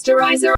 Masterizer.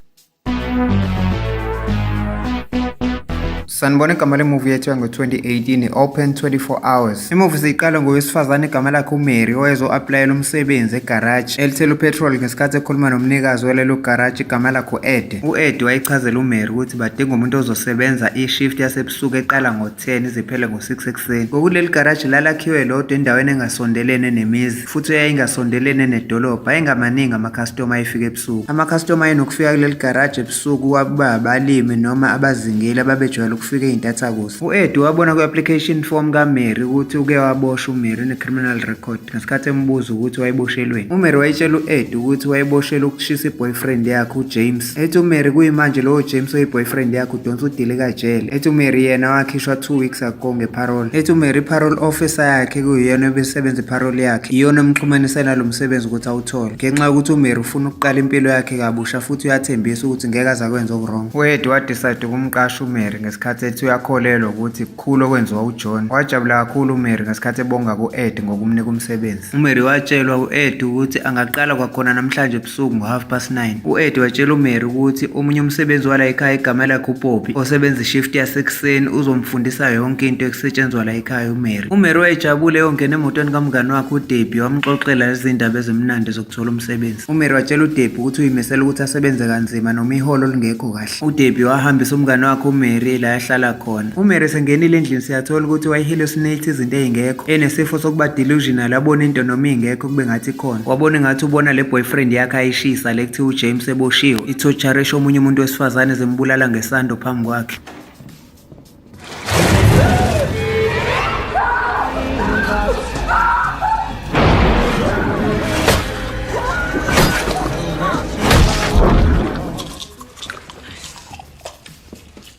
Sanibona igama le-movie yethu yango-2018 Open 24 Hours. Imovie siyiqala ngowesifazane igama lakhe uMary owayezo-aplayela umsebenzi egaraji elithela upetrol ngesikhathi ekhuluma nomnikazi walelo garaji igama lakhe u-Ed. U-Ed wayichazela uMary ukuthi badinga umuntu ozosebenza ishift yasebusuku eqala ngo-10 iziphele ngo-6 ekuseni. Ngokuleli garaji lalakhiwe lodwa endaweni engasondelene nemizi futhi yayingasondelene nedolobha, ayengamaningi amakhastoma ayefika ebusuku. Amakhastoma ayenokufika kuleli garaji ebusuku waba abalimi noma abazingeli ababejwayele ukufika ey'ntathakusa. U-Ed wabona kwi-application form kaMary ukuthi uke waboshwa uMary une-criminal record ngesikhathi embuza ukuthi wayeboshelweni. uMary wayitshela u-Ed ukuthi wayeboshelwe ukushisa i-boyfriend yakhe uJames. Ethi uMary kuyimanje lowo James oyi-boyfriend yakhe udonsa udili kajele. Ethi uMary yena wakhishwa 2 weeks ago ngeparole. Ethi uMary parole officer yakhe kuyiyona ebesebenza iparole yakhe iyona emxhumanisa nalo msebenzi ukuthi awuthole, ngenxa yokuthi uMary ufuna ukuqala impilo yakhe kabusha futhi uyathembisa ukuthi ngeke aze akwenze okurong. U-Ed wadecide ukumqasha uMary ngesikhathi ethi uyakholelwa ukuthi kukhulu okwenziwa uJohn. Wajabula kakhulu uMary ngesikhathi ebonga ku-Ed ngokumnika umsebenzi. uMary watshelwa u-Ed ukuthi angaqala kwakhona namhlanje ebusuku ngo-9:30. u-Ed watshela uMary ukuthi omunye umsebenzi wala ekhaya igama lakhe uBobby osebenza ishift yasekuseni uzomfundisa yonke into ekusetshenzwa la ekhaya uMary. uMary wayejabule yongena emotweni kamngani wakhe uDebbie wamxoxela izindaba ezimnandi zokuthola umsebenzi. uMary watshela uDebbie ukuthi uyimisela ukuthi asebenze kanzima noma iholo lingekho kahle. uDebbie wahambisa umngani wakhe uMary la yahlala khona. uMary sengenile endlini siyathola ukuthi wayi-hallucinate izinto ey'ngekho, enesifo sokuba delusional, abona into noma ingekho kube ngathi khona. Wabona engathi ubona le boyfriend yakhe ayishisa le kuthiwa uJames eboshiwe, ithotsharish omunye umuntu wesifazane zimbulala ngesando phambi kwakhe.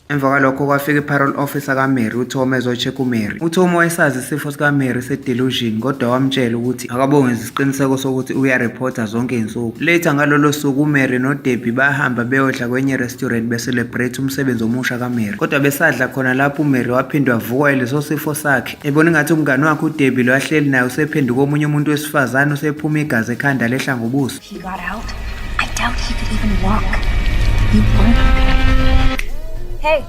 Emva kwalokho kwafika i-parole officer kaMary uTom ezo-check uMary. uTom wayesazi isifo sikaMary se-delusion kodwa wamtshela ukuthi akabongeza isiqiniseko sokuthi uyareporta zonke iy'nsuku. Later ngalolo suku uMary noDebbie bahamba beyodla kwenye restaurant becelebrate umsebenzi omusha kaMary. Kodwa besadla khona lapho uMary waphinde wavukwa yileso sifo sakhe, ebona engathi umngani wakhe uDebbie lo ahleli naye usephenduka omunye umuntu wesifazane usephuma igazi ekhanda lehla ngobuso. He got out. I doubt he could even walk. You weren't okay. Hey,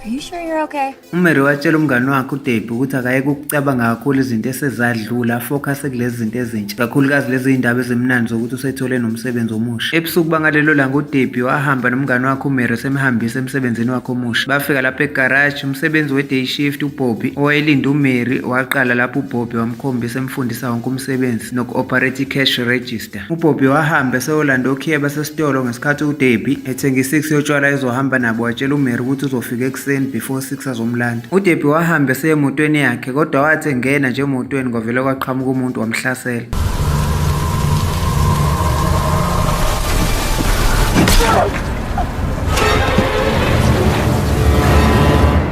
are you sure you're okay? uMary watshela umngani wakhe uDebbie ukuthi akayeke ukucabanga kakhulu izinto esezadlula, afocus kulezi zinto ezintsha, kakhulukazi lezi iy'ndaba ezimnandi zokuthi usethole nomsebenzi omusha. Ebusuku bangalelo langa uDebbie wahamba nomngani wakhe uMary semhambisa emsebenzini wakhe omusha. Bafika lapho egaraji, umsebenzi we-day shift uBobby owayelinda uMary waqala lapho uBobby wamkhombisa emfundisa wonke umsebenzi noku-operate i-cash register. uBobby wahamba eseyolanda okhiyeba sesitolo ngesikhathi uDebbie ethenga i-6 yotshwala ezohamba nabo, watshela uMary ukuthi uzofika ekuseni before 6 azomlanda. uDebbie wahamba eseye emotweni yakhe kodwa wathi engena nje emotweni kwavele kwaqhamuka umuntu wamhlasela.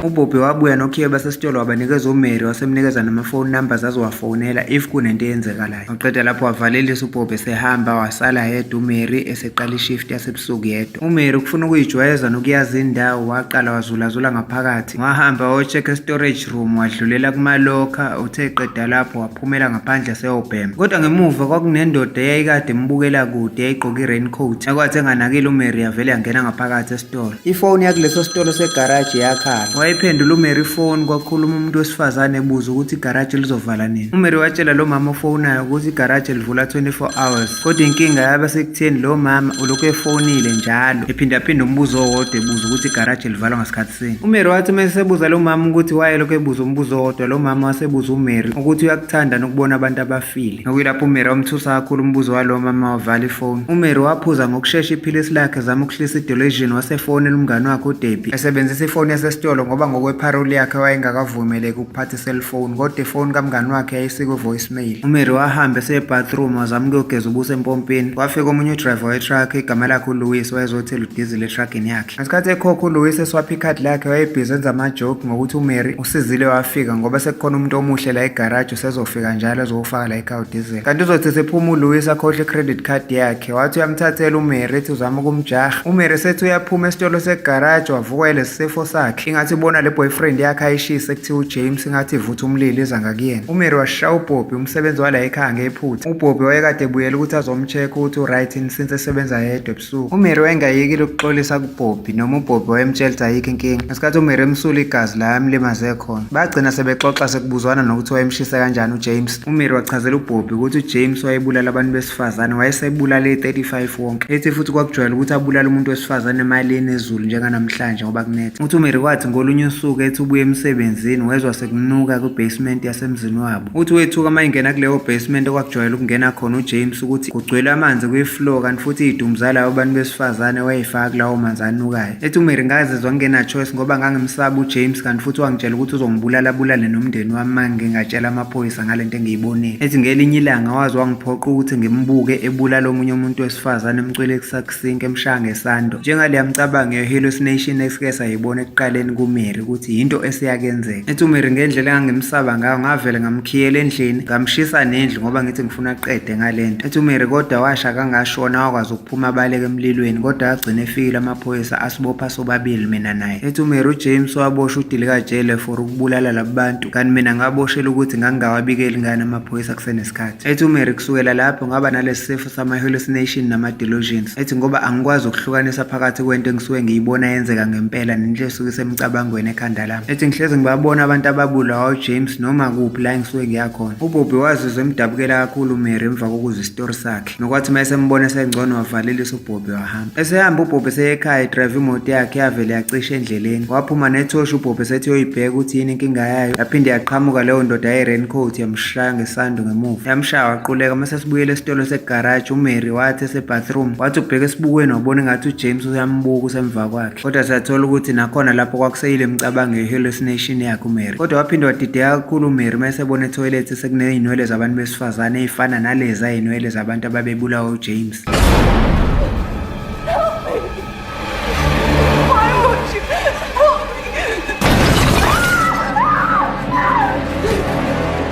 uBobby wabuya nokhiyeba sesitolo wabanikeza uMary wasemnikeza nama-phone numbers azowafonela if kunento eyenzekalayo. Waqeda lapho wavalelisa uBobby esehamba wasala yedwa uMary eseqala ishift yasebusuku yedwa. uMary ukufuna ukuyijwayeza nokuyazi indawo waqala wazulazula ngaphakathi, wahamba wayo-check storage room, wadlulela kumaloka. Uthe qeda lapho waphumela ngaphandle seyobhema. Kodwa ngemuva kwakunendoda eyayikade imbukela kude eyayigqoke i-raincoat, ekwathi enganakile uMary yavele yangena ngaphakathi esitolo. ifoni yakuleso sitolo segaraji yakhala. Wayiphendula uMary ifoni, kwakhuluma umuntu wesifazane ebuza ukuthi igaraji lizovala nini. uMary watshela lo mama ofonayo ukuthi igaraji livula 24 hours, kodwa inkinga yaba sekutheni lo mama ulokhu efonile njalo ephindaphinda umbuzo owodwa ebuza ukuthi igaraji livalwa ngasikhathi sini. uMary wathi uma esebuza lo mama ukuthi wayelokhu ebuza umbuzo owodwa, lo mama wasebuza uMary ukuthi uyakuthanda nokubona abantu abafile. Nokuyilapho uMary wamthusa kakhulu umbuzo walo mama wavala ifoni. uMary waphuza ngokushesha iphilisi lakhe zama ukuhlisa i-delusion, wasefonela umngani wakhe uDebbie esebenzisa ifoni yasesitolo ngoba ngokweparole yakhe wayengakavumeleki ukuphatha iselfoni, kodwa ifoni kamngani wakhe yayisikwe voicemail. uMary wahamba eseye-bathroom wazama ukuyogeza ubuso empompini. Kwafika omunye udriver wetruck igama lakhe uLouis wayezothela udizili etruckini yakhe. Ngesikhathi ekhokha uLouis eswapha ikhadi lakhe wayebhizi enza amajoke ngokuthi uMary usizile wafika ngoba sekukhona umuntu omuhle la egaraji usezofika njalo ezowufaka la ekhaya udizili. Kanti uzothi sephuma uLouis akhohle i-credit card yakhe, wathi uyamthathela uMary ethi uzama ukumjaha. uMary sethi uyaphuma esitolo segaraji wavukwa yilesi sifo sakhe, ingathi ubona le boyfriend yakhe ayishise kuthiwa uJames ngathi ivutha umlilo iza ngakuyena. uMary washaya uBobby umsebenzi wala ekhaya ngephutha. uBobby wayekade ebuyela ukuthi azomcheck ukuthi uright since esebenza yedwa ebusuku. uMary wayengayekile ukuxolisa kuBobby noma uBobby wayemtshela ukuthi ayikho inkinga. Ngesikhathi uMary emsula igazi la amlimaze khona, bagcina sebexoxa sekubuzwana nokuthi wayemshisa kanjani uJames. uMary wachazela uBobby ukuthi uJames wayebulala abantu besifazane, wayesebulale 35 wonke. Ethi futhi kwakujwayele ukuthi abulala umuntu wesifazane emalini ezulu njenganamhlanje ngoba kunetha. Uthi uMary wathi ngolunye usuku ethi ubuye emsebenzini wezwa sekunuka ku-basement yasemzini wabo. Uthi wethuka uma ingena kuleyo basement okwakujwayele ukungena khona uJames ukuthi kugcwele amanzi kwi-floor kanti futhi izidumo zalabo bantu besifazane wayeyifaka kulawo manzi anukayo. Ethi uMary ngazizwa ngingena choice ngoba ngangimsaba uJames kanti futhi wangitshela ukuthi uzongibulala abulale nomndeni wami uma ngingatshela amaphoyisa ngalento engiyibonile. Ethi ngelinye ilanga wazi wangiphoqa ukuthi ngimbuke ebulala omunye umuntu wesifazane emcwele kusakusinke emshaya ngesando. Njengaleya mcabango ye-hallucination esike sayibona ekuqaleni kuMary ukuthi yinto esiyakenzeka. Ethi uMary ngendlela engangimsaba ngayo ngavele ngamkhiyela endlini ngamshisa nendlu ngoba ngithi ngifuna aqede ngalento. Ethi uMary kodwa washa kangashona wakwazi ukuphuma abaleke emlilweni kodwa agcine efikile amaphoyisa asibopha sobabili mina naye. Ethi uMary uJames waboshwa udili kajele for ukubulala labantu kanti mina ngaboshela ukuthi ngangawabikeli ngani amaphoyisa kusenesikhathi. Ethi uMary kusukela lapho ngaba nalesi sifo sama-hallucination nama-delusions. Ethi ngoba angikwazi ukuhlukanisa phakathi kwento engisuke ngiyibona yenzeka ngempela nento esuke isemcabangweni ekhanda lami. Ethi ngihlezi ngibabona abantu ababulawa uJames noma kuphi la engisuke ngiyakhona. uBobby wazizwa emdabukela kakhulu uMary emva kokuzwa isitori sakhe nokwathi uma esembona esengcono wavalelisa uBobby wahamba. Esehamba uBobby seyekhaya edrive imoto yakhe yavele yacisha endleleni. Waphuma nethoshi uBobby sethi uyoyibheka ukuthi yini inkinga yayo, yaphinde yaqhamuka leyo ndoda ye-raincoat yamshaya ngesando ngemuva. Yamshaya waquleka. Mase sibuyele esitolo segaraji uMary wathi esebathroom wathi ubheka esibukweni wabona ngathi uJames uyambuka usemva kwakhe, kodwa sathola ukuthi nakhona lapho kwakuseyile imicabango ye-hallucination yakhe uMary. Kodwa waphinde wadideka kakhulu uMary mase ebona etoilet sekuney'nwele zabantu besifazane ey'fana nalezi ay'nwele zabantu ababebulawa uJames.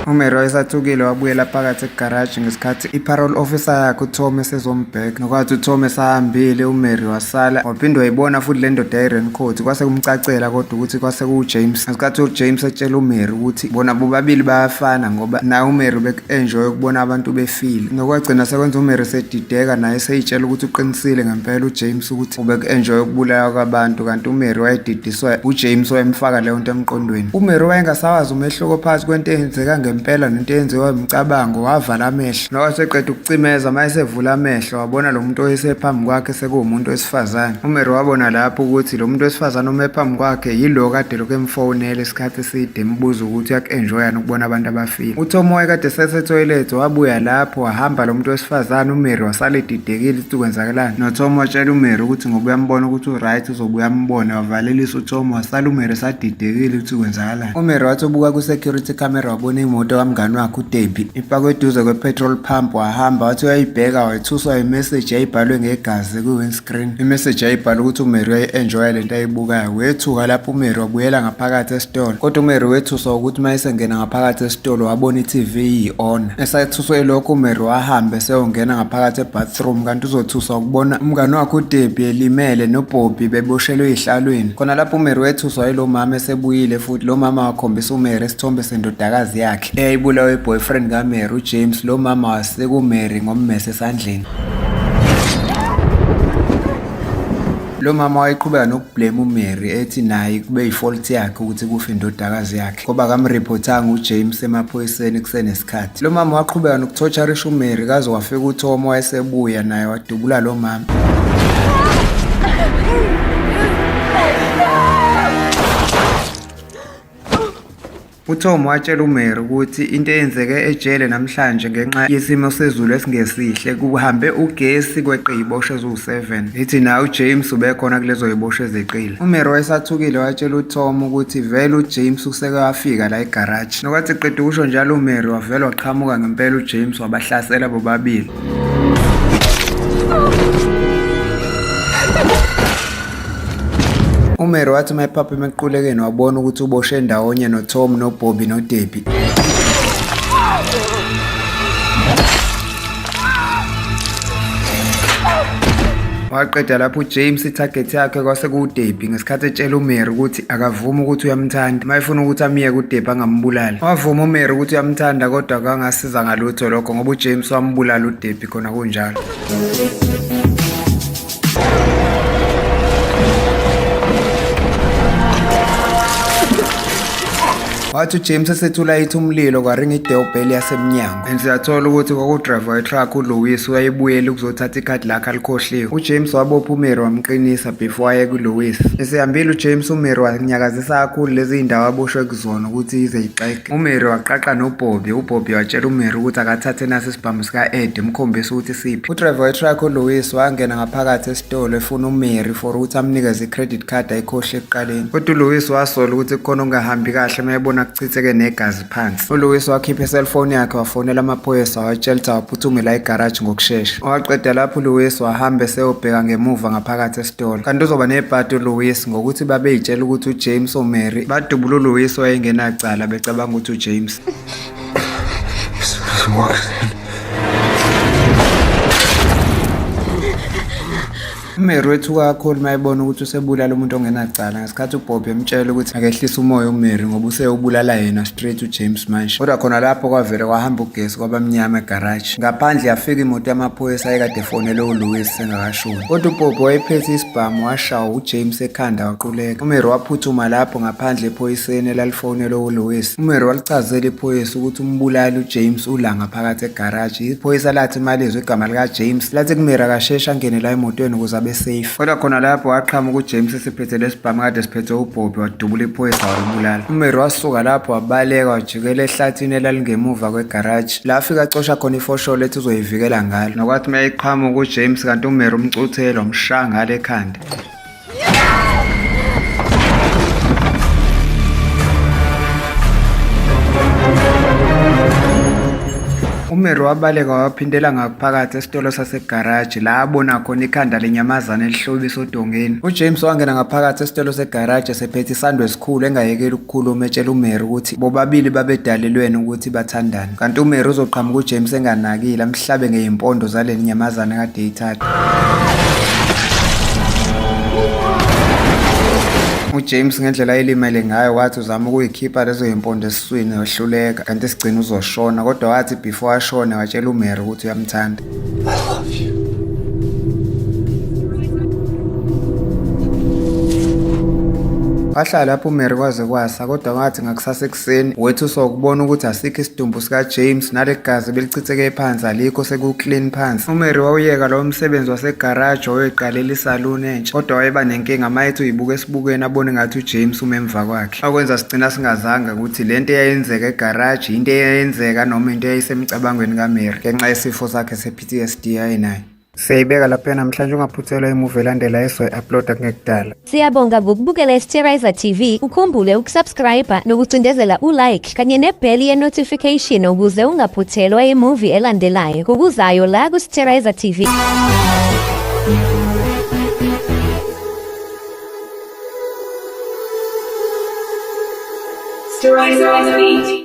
uMary wayesathukile wabuyela phakathi egaraji ngesikhathi i-parole officer yakhe uTom esezombheka. Nokwathi uTom esahambile uMary wasala waphinde wayibona futhi le ndoda ye-raincoat kwase kumcacela kodwa ukuthi kwase kuJames. Ngesikhathi uJames etshela uMary ukuthi bona bobabili bayafana ngoba naye uMary beku-enjoy ukubona abantu befile. Nokwagcina sekwenza uMary sedideka naye seyitshela ukuthi uqinisile ngempela uJames ukuthi ubeku-enjoy ukubulawa kwabantu kanti uMary wayedidiswa uJames wayemfaka leyo nto emqondweni. uMary wayengasawazi umehluko phakathi kwento eyenzeka ngempela nento eyenziwa umcabango. Wavala amehlo nowaseqeda ukucimeza mayesevula amehlo wabona lo muntu oyesephambi kwakhe sekuwumuntu wesifazane. uMary wabona lapho ukuthi lo muntu wesifazane ome phambi kwakhe yilo kade lokhu emfonela isikhathi eside embuza ukuthi uyaku-enjoya nokubona abantu abafile. uTom wayekade sesetoilet wabuya lapho wahamba lo muntu wesifazane. uMary wasala edidekile ukuthi kwenzakalani. noTom watshela uMary ukuthi ngoba uyambona ukuthi uright uzobuya ambone. wavalelisa uTom wasala uMary sadidekile ukuthi kwenzakalani. uMary wathi ubuka ku-security camera wabona imoto kamngani wakhe uDebbie ipakwe eduze kwe-petrol pump. wahamba wathi uyayibheka wayethuswa imessage yayibhalwe ngegazi kwi-windscreen. imessage yayibhalwe ukuthi uMary waye-enjoya lento ayibukayo. wethuka lapho uMary wabuyela ngaphakathi esitolo kodwa uMary wethuswa ukuthi uma esengena ngaphakathi esitolo wabona i-TV iyi-on. esethuswe ilokho uMary wahamba eseyongena ngaphakathi ebathroom kanti uzothuswa ukubona umngani wakhe uDebbie elimele noBobby beboshelwe ey'hlalweni. khona lapho uMary wethuswa yilo mama esebuyile futhi lo mama wakhombisa uMary isithombe sendodakazi yakhe eyayibulawe i-boyfriend kaMary uJames. lo mama waseka uMary ngommese esandleni. lo mama wayeqhubeka nokublame uMary ethi naye kube yi-fault yakhe ukuthi kufe indodakazi yakhe ngoba kamripotanga uJames emaphoyiseni kusenesikhathi. lo mama waqhubeka nokuthotsharisha uMary kaze wafika uTom wayesebuya naye wadubula lo mama. uTom watshela uMary ukuthi into eyenzeke ejele namhlanje ngenxa yesimo sezulu esingesihle kuhambe ugesi kweqe iy'bosho eziwu-7. ithi naye uJames ubekhona kulezo y'bosho ezeqile. uMary wayesathukile watshela uTom ukuthi vele uJames useke wafika la egaraji. nokwathi qeda ukusho njalo uMary wavele waqhamuka ngempela uJames wabahlasela bobabili. uMary wathi uma ephapha emequlekeni wabona ukuthi uboshe ndawonye noTom noBobby noDebbie. Waqeda lapho uJames itarget yakhe kwase kuDebbie ngesikhathi etshela uMary ukuthi akavumi ukuthi uyamthanda mayefuna ukuthi amiyeke uDebbie angambulali. Wavuma uMary ukuthi uyamthanda kodwa akangasiza ngalutho lokho ngoba uJames wambulala uDebbie khona kunjalo. Wathi uJames esethula ithi umlilo kwaringa idoorbell yasemnyango. Siyathola ukuthi kwakudriver we-truck uLouis uyayibuyela ukuzothatha ikhadi lakhe alikhohliwe. uJames wabopha uMary wamqinisa before aye kuLouis. Esehambile uJames uMary wanyakazisa kakhulu lezi indawo aboshwe kuzona ukuthi ize ixege. uMary waqaqa noBobby. uBobby watshela uMary ukuthi akathathe naso isibhamu sika-Ed emkhombisa ukuthi siphi. Udriver we-truck uLouis wangena ngaphakathi esitolo efuna uMary for ukuthi amnikeze i-credit card ayikhohle ekuqaleni. Kodwa uLouis wasola ukuthi kukhona ongahambi kahle mayebona kuchitheke negazi phansi. uLouis wakhipha iselfoni yakhe wafonela amaphoyisa watshela ukuthi awaphuthumi la igaraji ngokushesha. Waqeda lapho uLouis wahamba eseyobheka ngemuva ngaphakathi esitolo. Kanti uzoba nebhadi uLouis ngokuthi babeyitshela ukuthi uJames uMary badubula uLouis wayengenacala becabanga ukuthi uJames. uMary wethuka kakhulu mayebona ukuthi usebulala umuntu ongenacala ngesikhathi uBobby emtshela ukuthi akehlisa umoya uMary ngoba useyobulala yena straight uJames manje. Kodwa khona lapho kwavele kwahamba ugesi kwabamnyama egaraji. Ngaphandle yafika imoto yamaphoyisa ayekade efonele uLouis engakashoni. Kodwa uBobby wayephethe isibhamu washawa uJames ekhanda waquleka. uMary waphuthuma lapho ngaphandle ephoyiseni elalifonele uLouis. uMary walichazela iphoyisa ukuthi umbulali uJames ula ngaphakathi egaraji. Iphoyisa lathi malizwe igama likaJames lathi kuMary akasheshe angene la emotweni ukuze abe safe. Kodwa khona lapho waqhamuka uJames esiphethe lesibhamu kade siphethe uBobby wadubula iphoyisa wambulala. uMary wasuka lapho wabaleka wajikela ehlathini elalingemuva kwegaraji. La afika acosha khona ifosholo ethi uzoyivikela ngalo. Nokwathi mayeqhamuka uJames kanti uMary umcuthelo wamshaya ngale ekhanda. uMary wabaleka waphindela ngaphakathi esitolo sasegaraji la abona khona ikhanda lenyamazana elihlobisa odongeni. uJames wangena ngaphakathi esitolo segaraji esephethe isando esikhulu engayekeli ukukhuluma etshela uMary ukuthi bobabili babedalelweni ukuthi bathandane. Kanti uMary uzoqhamuka uJames enganakile amhlabe ngezimpondo zale nyamazana kade eyithatha. uJames ngendlela elimele ngayo wathi uzama ukuyikhipha lezo zimpondo esiswini wehluleka kanti isigcina uzoshona kodwa wathi before ashone watshela uMary ukuthi uyamthanda. Wahlala lapho uMary kwaze kwasa kodwa wathi ngakusasa ekuseni wethu sokubona ukuthi asikho isidumbu sikaJames nalegazi belichitheke phansi alikho sekuclean phansi. uMary wawuyeka lo msebenzi wasegaraji oyeqalela isaluni entsha kodwa wayeba nenkinga mayethi uyibuka esibukweni abone ngathi uJames umemva kwakhe. Akwenza sigcina singazanga ukuthi lento eyayenzeka egaraji into eyayenzeka noma into eyayisemicabangweni kaMary ngenxa yesifo sakhe sePTSD ayinayo. Siyayibeka lapha namhlanje ungaphuthelwa imuvi elandela esoyi-uploada kungekudala. Siyabonga ngokubukela iSterizer TV. Ukhumbule ukusubscribe nokucindezela ulike kanye nebheli ye-notification ukuze ungaphuthelwa imuvi elandelayo. Kukuzayo la kuSterizer TV. Sterizer TV.